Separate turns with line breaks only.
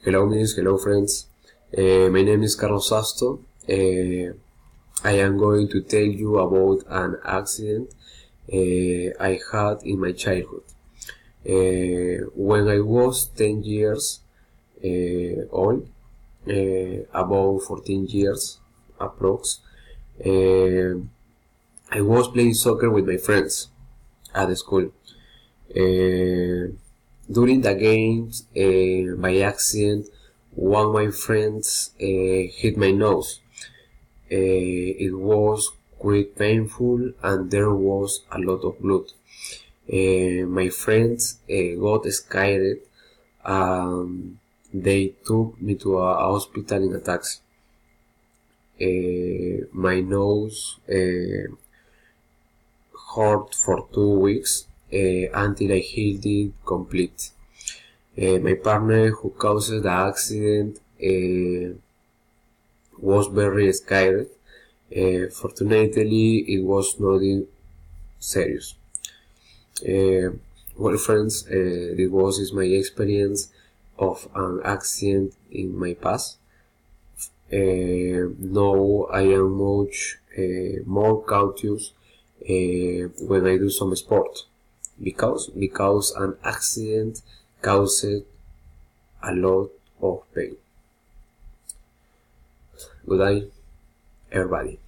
Hello miss, hello friends. My name is Carlos Sasto. I am going to tell you about an accident I had in my childhood. When I was 10 years old, about 14 years approx, I was playing soccer with my friends at the school. During the games, by accident, one of my friends hit my nose. It was quite painful and there was a lot of blood. My friends got scared and they took me to a hospital in a taxi. My nose hurt for 2 weeks until I healed it complete. My partner who caused the accident was very scared. Fortunately, it was nothing serious. Well, friends, this was my experience of an accident in my past. Now I am much more cautious when I do some sport because an accident caused a lot of pain. Good day, everybody.